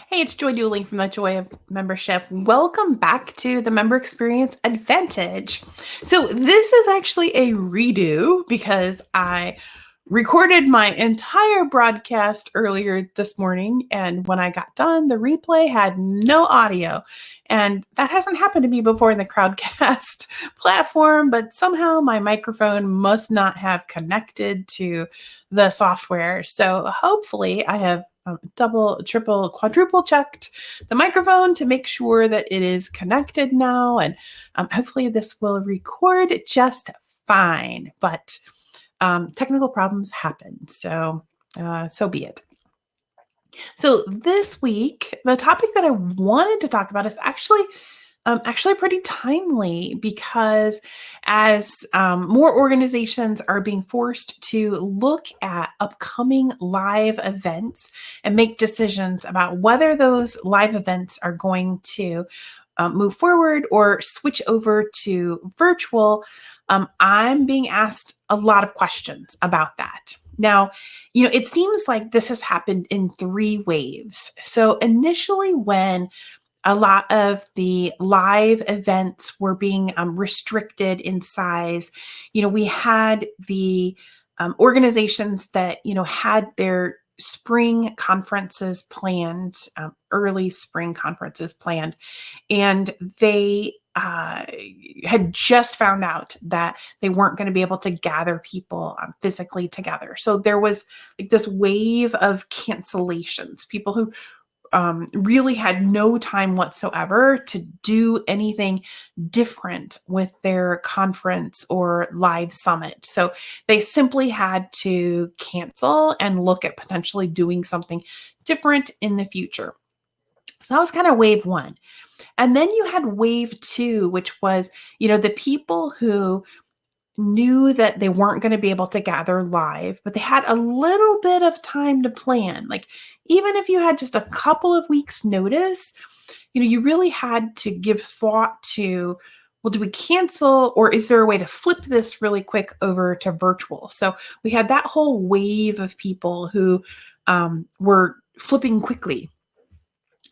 Hey, it's Joy Duling from the Joy of Membership. Welcome back to the Member Experience Advantage. So, this is actually a redo because I recorded my entire broadcast earlier this morning. And when I got done, the replay had no audio. And that hasn't happened to me before in the Crowdcast platform, but somehow my microphone must not have connected to the software. So, hopefully, I have double, triple, quadruple checked the microphone to make sure that it is connected now. And hopefully this will record just fine. But technical problems happen. So be it. So this week, the topic that I wanted to talk about is actually pretty timely because as more organizations are being forced to look at upcoming live events and make decisions about whether those live events are going to move forward or switch over to virtual, I'm being asked a lot of questions about that. Now, it seems like this has happened in three waves. So initially, when a lot of the live events were being restricted in size, we had the organizations that, had their spring conferences planned, early spring conferences planned, and they had just found out that they weren't going to be able to gather people physically together. So there was like this wave of cancellations, people who really had no time whatsoever to do anything different with their conference or live summit. So they simply had to cancel and look at potentially doing something different in the future. So that was kind of wave one. And then you had wave two, which was, the people who knew that they weren't going to be able to gather live, but they had a little bit of time to plan. Like, even if you had just a couple of weeks notice, you really had to give thought to, well, do we cancel, or is there a way to flip this really quick over to virtual? So we had that whole wave of people who were flipping quickly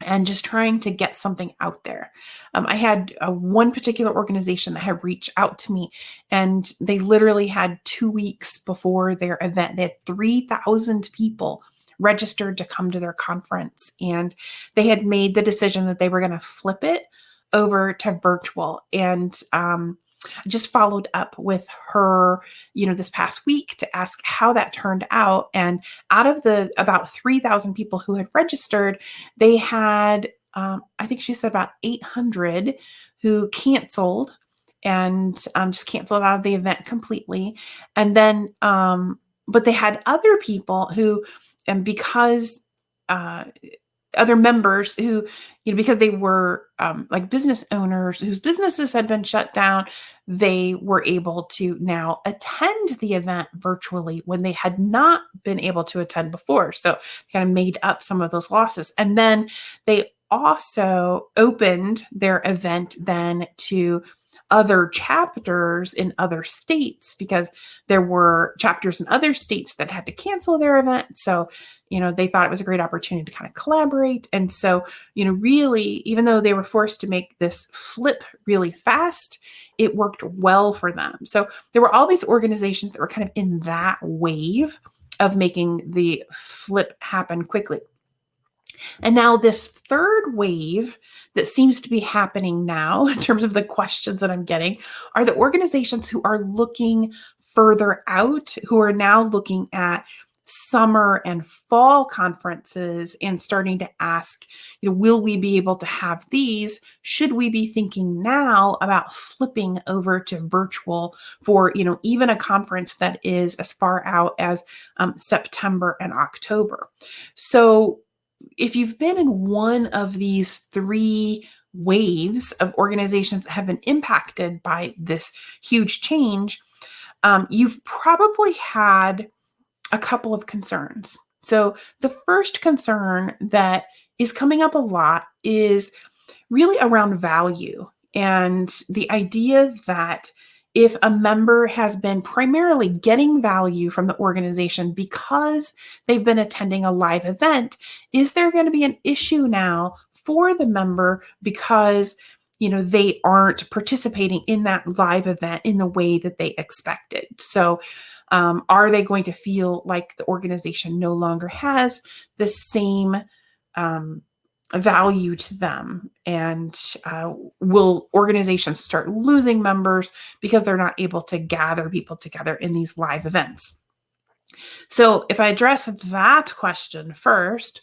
and just trying to get something out there. I had one particular organization that had reached out to me, and they literally had 2 weeks before their event. They had 3,000 people registered to come to their conference, and they had made the decision that they were going to flip it over to virtual. And I just followed up with her, this past week to ask how that turned out. And out of the about 3,000 people who had registered, they had, I think she said about 800 who canceled and just canceled out of the event completely. And then, but they had other people who, and because, other members who, because they were like business owners whose businesses had been shut down, they were able to now attend the event virtually when they had not been able to attend before. So they kind of made up some of those losses. And then they also opened their event then to other chapters in other states, because there were chapters in other states that had to cancel their event. So, they thought it was a great opportunity to kind of collaborate. And so, really, even though they were forced to make this flip really fast, it worked well for them. So there were all these organizations that were kind of in that wave of making the flip happen quickly. And now this third wave that seems to be happening now, in terms of the questions that I'm getting, are the organizations who are looking further out, who are now looking at summer and fall conferences and starting to ask, will we be able to have these? Should we be thinking now about flipping over to virtual for, even a conference that is as far out as September and October? So if you've been in one of these three waves of organizations that have been impacted by this huge change, you've probably had a couple of concerns. So the first concern that is coming up a lot is really around value, and the idea that if a member has been primarily getting value from the organization because they've been attending a live event, is there going to be an issue now for the member because they aren't participating in that live event in the way that they expected? So are they going to feel like the organization no longer has the same value to them? And will organizations start losing members because they're not able to gather people together in these live events? So if I address that question first,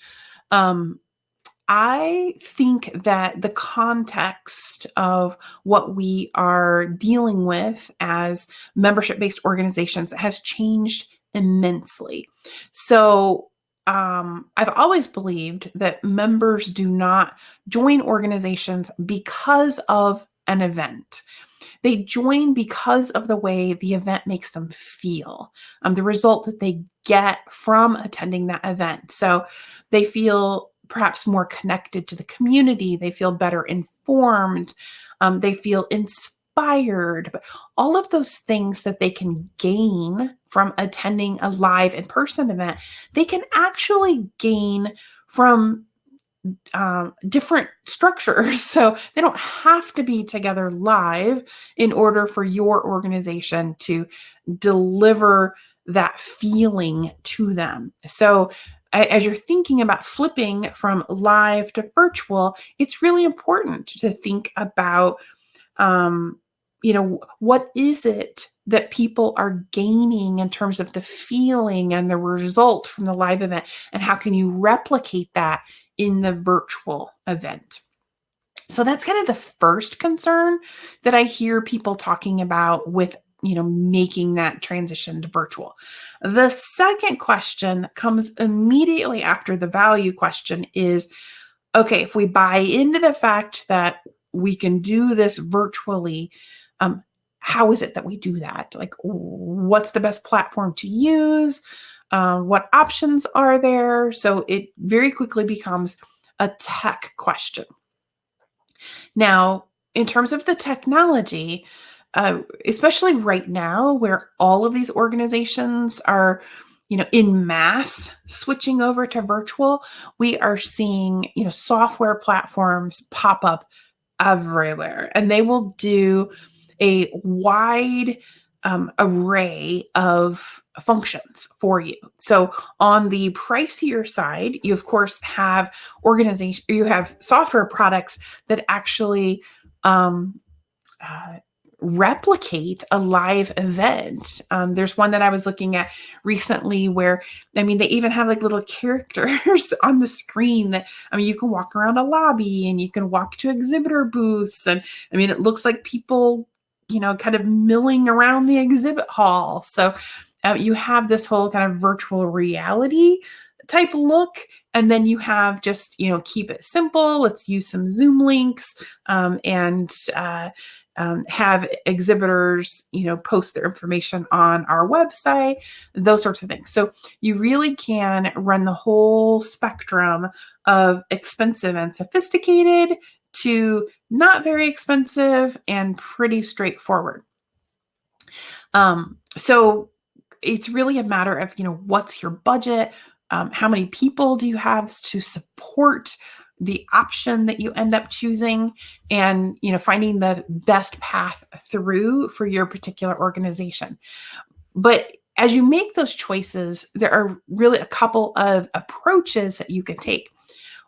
I think that the context of what we are dealing with as membership-based organizations has changed immensely. So I've always believed that members do not join organizations because of an event. They join because of the way the event makes them feel, the result that they get from attending that event. So they feel perhaps more connected to the community. They feel better informed. They feel inspired. But all of those things that they can gain from attending a live in-person event, they can actually gain from different structures. So they don't have to be together live in order for your organization to deliver that feeling to them. So as you're thinking about flipping from live to virtual, it's really important to think about, what is it that people are gaining in terms of the feeling and the result from the live event, and how can you replicate that in the virtual event? So that's kind of the first concern that I hear people talking about with making that transition to virtual. The second question that comes immediately after the value question is, okay, if we buy into the fact that we can do this virtually, how is it that we do that? Like, what's the best platform to use? What options are there? So it very quickly becomes a tech question. Now, in terms of the technology, especially right now where all of these organizations are, in mass switching over to virtual, we are seeing, software platforms pop up everywhere, and they will do a wide array of functions for you. So on the pricier side, you of course have you have software products that actually replicate a live event. There's one that I was looking at recently where, they even have like little characters on the screen that, you can walk around a lobby and you can walk to exhibitor booths. And it looks like people, kind of milling around the exhibit hall. So you have this whole kind of virtual reality type look. And then you have just, keep it simple. Let's use some Zoom links and have exhibitors, post their information on our website, those sorts of things. So you really can run the whole spectrum of expensive and sophisticated to not very expensive and pretty straightforward. So it's really a matter of, what's your budget? How many people do you have to support the option that you end up choosing, and finding the best path through for your particular organization. But as you make those choices, there are really a couple of approaches that you can take.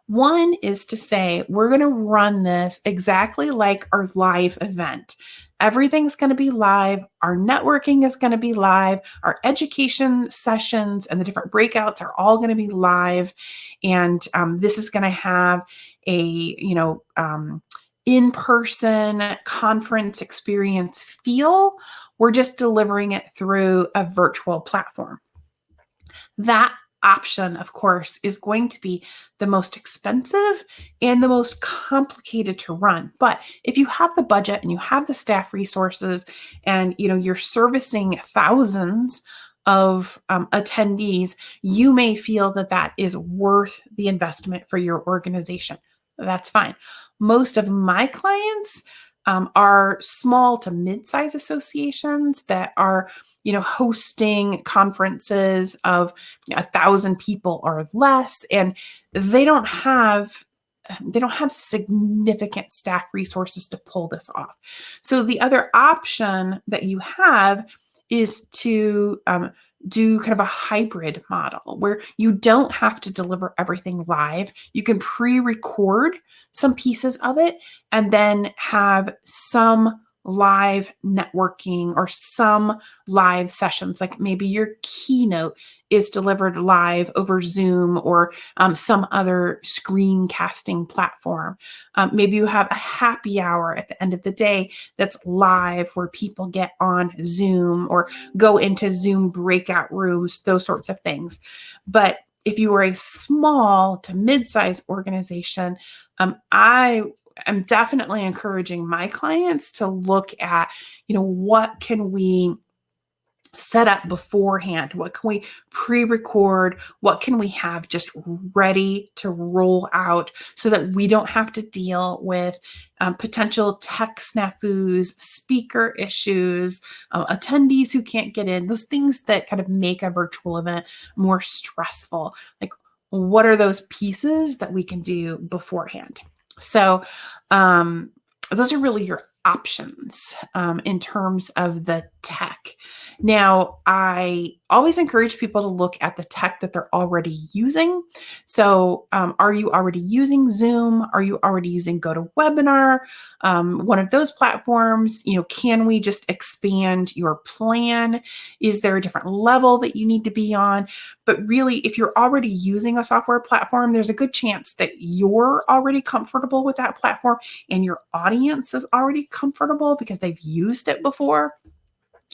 One is to say, we're going to run this exactly like our live event. Everything's going to be live. Our networking is going to be live. Our education sessions and the different breakouts are all going to be live. And this is going to have a, in-person conference experience feel. We're just delivering it through a virtual platform. That option, of course, is going to be the most expensive and the most complicated to run. But if you have the budget and you have the staff resources and you're servicing thousands of attendees, you may feel that that is worth the investment for your organization. That's fine. Most of my clients are small to mid-size associations that are, hosting conferences of 1,000 people or less, and they don't have they don't have significant staff resources to pull this off. So the other option that you have is to do kind of a hybrid model where you don't have to deliver everything live. You can pre-record some pieces of it and then have some live networking or some live sessions, like maybe your keynote is delivered live over Zoom or some other screencasting platform. Maybe you have a happy hour at the end of the day that's live where people get on Zoom or go into Zoom breakout rooms, those sorts of things. But if you are a small to mid-sized organization, I am definitely encouraging my clients to look at, what can we set up beforehand? What can we pre-record? What can we have just ready to roll out so that we don't have to deal with potential tech snafus, speaker issues, attendees who can't get in, those things that kind of make a virtual event more stressful. Like, what are those pieces that we can do beforehand? So those are really your options in terms of the tech. Now, I always encourage people to look at the tech that they're already using. So, are you already using Zoom? Are you already using GoToWebinar? One of those platforms, can we just expand your plan? Is there a different level that you need to be on? But really, if you're already using a software platform, there's a good chance that you're already comfortable with that platform and your audience is already comfortable because they've used it before.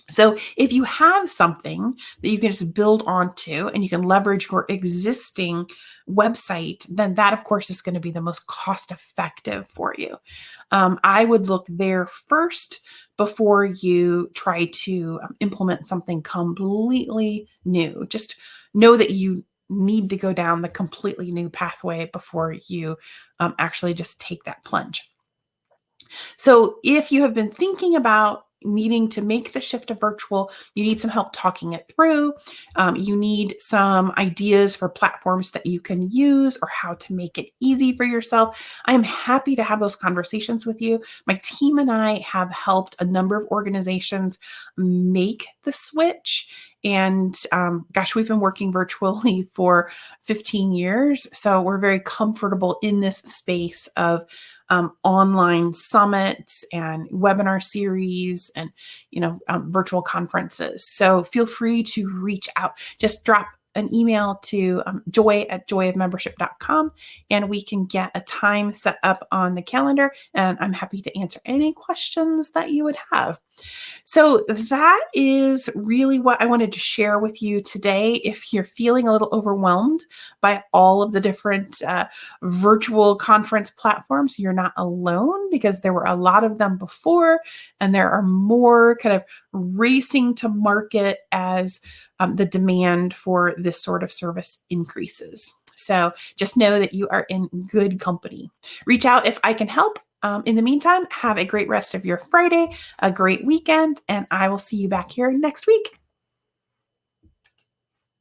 So if you have something that you can just build onto and you can leverage your existing website, then that, of course, is going to be the most cost effective for you. I would look there first before you try to implement something completely new. Just know that you need to go down the completely new pathway before you actually just take that plunge. So if you have been thinking about needing to make the shift to virtual, you need some help talking it through. You need some ideas for platforms that you can use or how to make it easy for yourself. I am happy to have those conversations with you. My team and I have helped a number of organizations make the switch. And gosh, we've been working virtually for 15 years. So we're very comfortable in this space of online summits and webinar series and, virtual conferences. So feel free to reach out. Just drop an email to joy@joyofmembership.com and we can get a time set up on the calendar. And I'm happy to answer any questions that you would have. So that is really what I wanted to share with you today. If you're feeling a little overwhelmed by all of the different virtual conference platforms, you're not alone because there were a lot of them before, and there are more kind of racing to market as the demand for this sort of service increases. So just know that you are in good company. Reach out if I can help. In the meantime, have a great rest of your Friday, a great weekend, and I will see you back here next week.